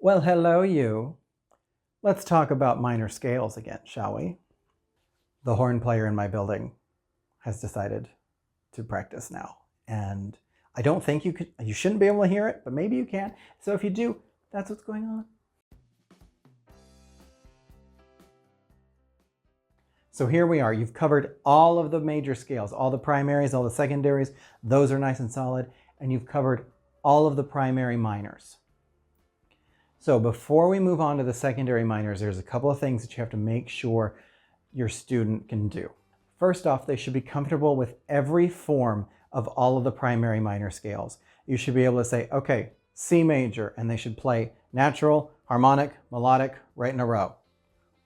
Well, hello you. Let's talk about minor scales again, shall we? The horn player in my building has decided to practice now. And I don't think you shouldn't be able to hear it, but maybe you can. So if you do, that's what's going on. So here we are. You've covered all of the major scales, all the primaries, all the secondaries. Those are nice and solid. And you've covered all of the primary minors. So before we move on to the secondary minors, there's a couple of things that you have to make sure your student can do. First off, they should be comfortable with every form of all of the primary minor scales. You should be able to say, okay, C major, and they should play natural, harmonic, melodic, right in a row,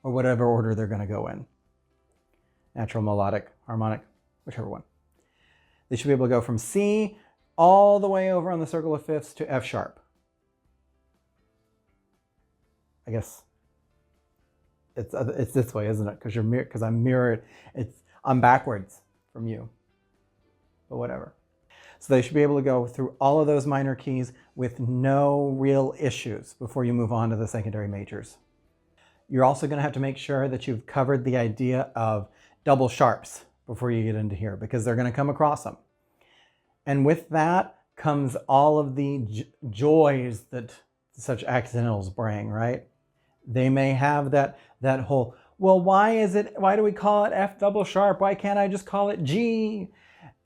or whatever order they're going to go in. Natural, melodic, harmonic, whichever one. They should be able to go from C all the way over on the circle of fifths to F sharp. I guess it's this way, isn't it? Because I'm mirrored. I'm backwards from you, but whatever. So they should be able to go through all of those minor keys with no real issues before you move on to the secondary majors. You're also going to have to make sure that you've covered the idea of double sharps before you get into here, because they're going to come across them. And with that comes all of the joys that such accidentals bring, right? They may have that whole, well, why do we call it F double sharp? Why can't I just call it G?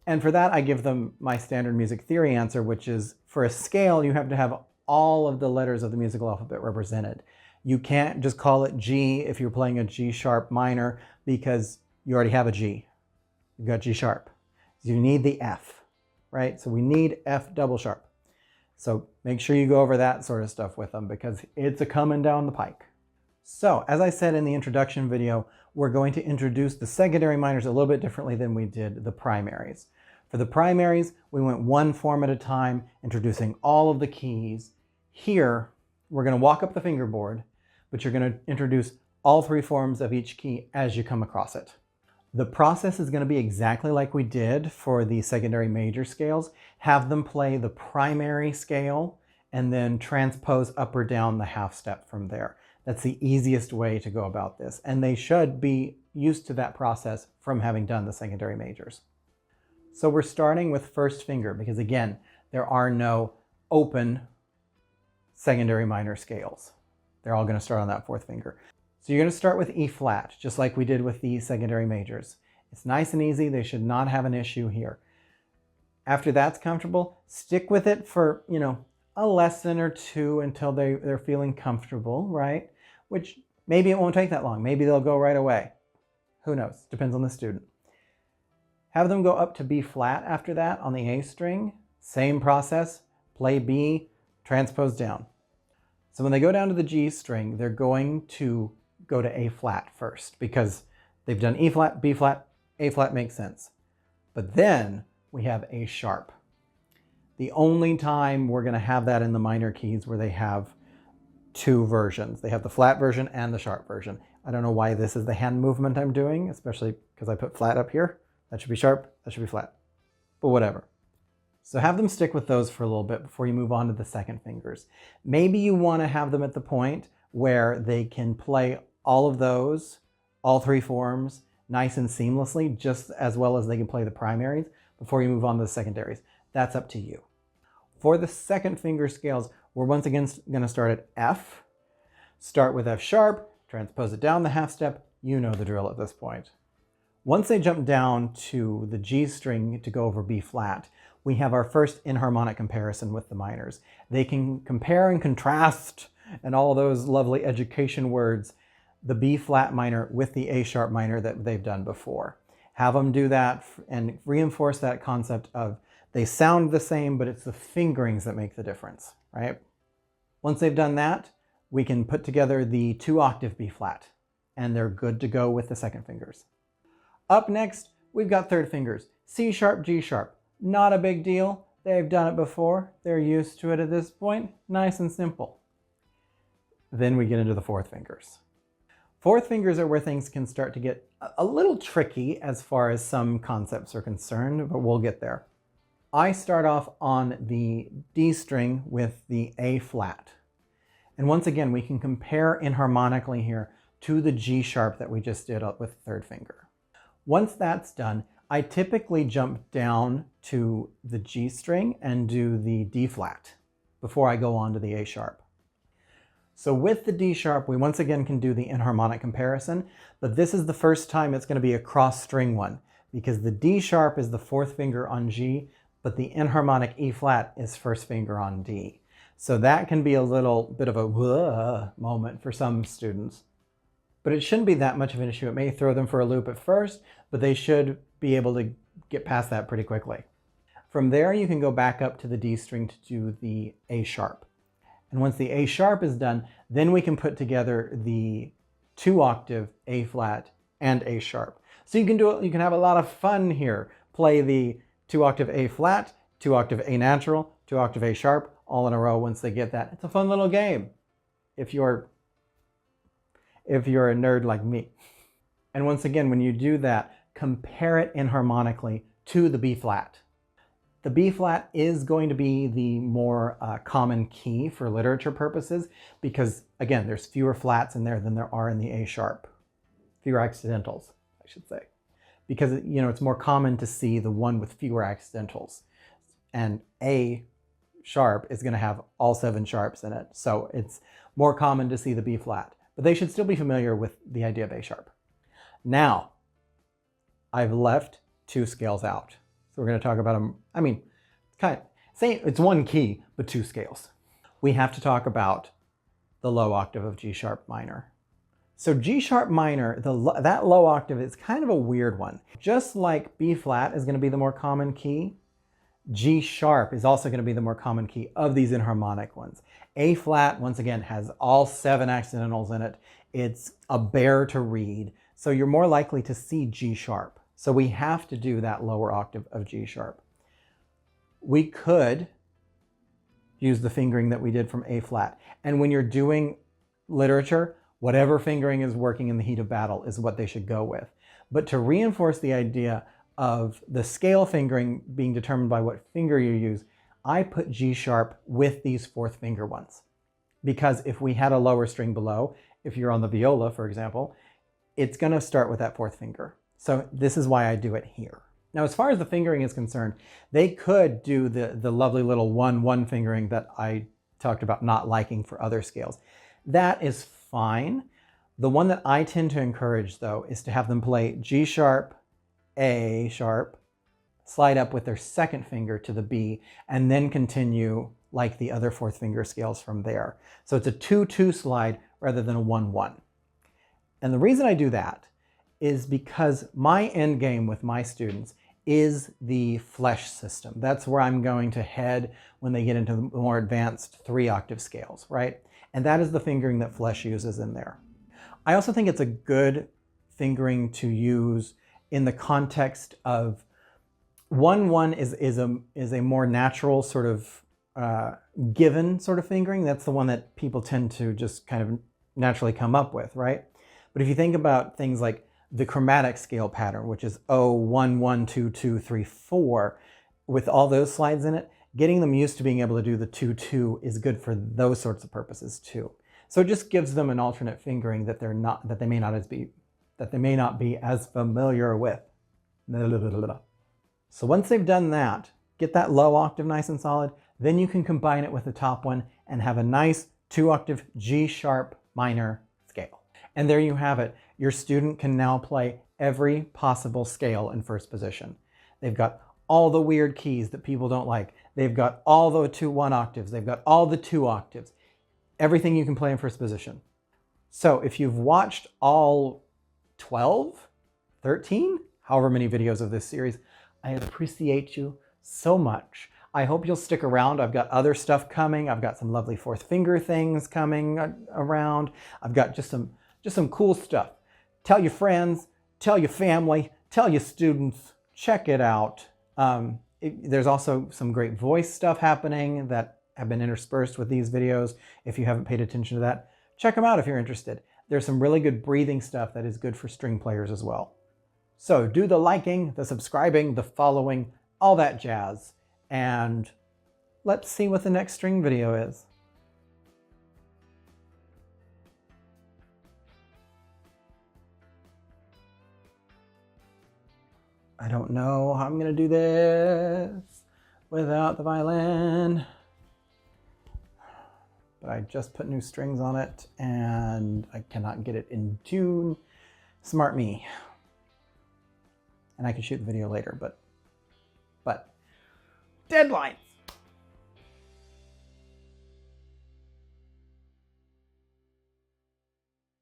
And for that, I give them my standard music theory answer, which is for a scale, you have to have all of the letters of the musical alphabet represented. You can't just call it G if you're playing a G sharp minor, because you already have a G. You've got G sharp. So you need the F, right? So we need F double sharp. So make sure you go over that sort of stuff with them, because it's a coming down the pike. So as I said in the introduction video, we're going to introduce the secondary minors a little bit differently than we did the primaries. For the primaries, we went one form at a time, introducing all of the keys. Here, we're going to walk up the fingerboard, but you're going to introduce all three forms of each key as you come across it. The process is going to be exactly like we did for the secondary major scales. Have them play the primary scale and then transpose up or down the half step from there. That's the easiest way to go about this. And they should be used to that process from having done the secondary majors. So we're starting with first finger, because again, there are no open secondary minor scales. They're all going to start on that fourth finger. So you're going to start with E flat, just like we did with the secondary majors. It's nice and easy. They should not have an issue here. After that's comfortable, stick with it for, a lesson or two until they're feeling comfortable, right? Which maybe it won't take that long. Maybe they'll go right away. Who knows? Depends on the student. Have them go up to B flat after that on the A string. Same process. Play B, transpose down. So when they go down to the G string, they're going to go to A flat first, because they've done E flat, B flat, A flat makes sense. But then we have A sharp. The only time we're going to have that in the minor keys where they have two versions. They have the flat version and the sharp version. I don't know why this is the hand movement I'm doing, especially because I put flat up here. That should be sharp, that should be flat, but whatever. So have them stick with those for a little bit before you move on to the second fingers. Maybe you want to have them at the point where they can play all of those, all three forms, nice and seamlessly, just as well as they can play the primaries before you move on to the secondaries. That's up to you. For the second finger scales, we're once again going to start at F. Start with F sharp, transpose it down the half step. You know the drill at this point. Once they jump down to the G string to go over B flat, we have our first inharmonic comparison with the minors. They can compare and contrast and all those lovely education words, the B flat minor with the A sharp minor that they've done before. Have them do that and reinforce that concept of they sound the same, but it's the fingerings that make the difference, right? Once they've done that, we can put together the 2-octave B flat, and they're good to go with the second fingers. Up next, we've got third fingers. C sharp, G sharp. Not a big deal. They've done it before. They're used to it at this point. Nice and simple. Then we get into the fourth fingers. Fourth fingers are where things can start to get a little tricky as far as some concepts are concerned, but we'll get there. I start off on the D string with the A flat. And once again, we can compare inharmonically here to the G sharp that we just did with the third finger. Once that's done, I typically jump down to the G string and do the D flat before I go on to the A sharp. So with the D sharp, we once again can do the inharmonic comparison, but this is the first time it's going to be a cross string one, because the D sharp is the fourth finger on G, but the inharmonic E flat is first finger on D. So that can be a little bit of a whoa moment for some students. But it shouldn't be that much of an issue. It may throw them for a loop at first, but they should be able to get past that pretty quickly. From there, you can go back up to the D string to do the A sharp. And once the A sharp is done, then we can put together the 2-octave A flat and A sharp. So you can have a lot of fun here. Play the 2-octave A flat, 2-octave A natural, 2-octave A sharp, all in a row once they get that. It's a fun little game if you're a nerd like me. And once again, when you do that, compare it inharmonically to the B flat. The B flat is going to be the more common key for literature purposes because, again, there's fewer flats in there than there are in the A sharp. Fewer accidentals, I should say. Because, it's more common to see the one with fewer accidentals. And A sharp is going to have all 7 sharps in it. So it's more common to see the B flat. But they should still be familiar with the idea of A sharp. Now, I've left 2 scales out. So we're going to talk about them. I mean, it's one key, but 2 scales. We have to talk about the low octave of G sharp minor. So G sharp minor, that low octave is kind of a weird one. Just like B flat is going to be the more common key, G sharp is also going to be the more common key of these inharmonic ones. A flat, once again, has all 7 accidentals in it. It's a bear to read. So you're more likely to see G sharp. So we have to do that lower octave of G sharp. We could use the fingering that we did from A flat. And when you're doing literature, whatever fingering is working in the heat of battle is what they should go with. But to reinforce the idea of the scale fingering being determined by what finger you use, I put G sharp with these 4th finger ones. Because if we had a lower string below, if you're on the viola, for example, it's going to start with that 4th finger. So this is why I do it here. Now, as far as the fingering is concerned, they could do the lovely little 1-1 fingering that I talked about not liking for other scales. That is fine. The one that I tend to encourage, though, is to have them play G sharp, A sharp, slide up with their 2nd finger to the B, and then continue like the other 4th finger scales from there. So it's a 2-2 slide rather than a 1-1. And the reason I do that is because my end game with my students is the flesh system. That's where I'm going to head when they get into the more advanced 3-octave scales, right? And that is the fingering that flesh uses in there. I also think it's a good fingering to use in the context of 1-1 is a more natural sort of given sort of fingering. That's the one that people tend to just kind of naturally come up with, right? But if you think about things like the chromatic scale pattern, which is 0-1-1-2-2-3-4, with all those slides in it, getting them used to being able to do the 2-2 is good for those sorts of purposes too. So it just gives them an alternate fingering that they may not be as familiar with. So once they've done that, get that low octave nice and solid, then you can combine it with the top one and have a nice 2-octave G sharp minor scale. And there you have it. Your student can now play every possible scale in first position. They've got all the weird keys that people don't like. They've got all the 1 octaves. They've got all the 2 octaves. Everything you can play in first position. So if you've watched all 12, 13, however many videos of this series, I appreciate you so much. I hope you'll stick around. I've got other stuff coming. I've got some lovely 4th finger things coming around. I've got just some cool stuff. Tell your friends, tell your family, tell your students, check it out. There's also some great voice stuff happening that have been interspersed with these videos. If you haven't paid attention to that, check them out if you're interested. There's some really good breathing stuff that is good for string players as well. So do the liking, the subscribing, the following, all that jazz. And let's see what the next string video is. I don't know how I'm gonna do this without the violin. But I just put new strings on it and I cannot get it in tune. Smart me. And I can shoot the video later, but deadline.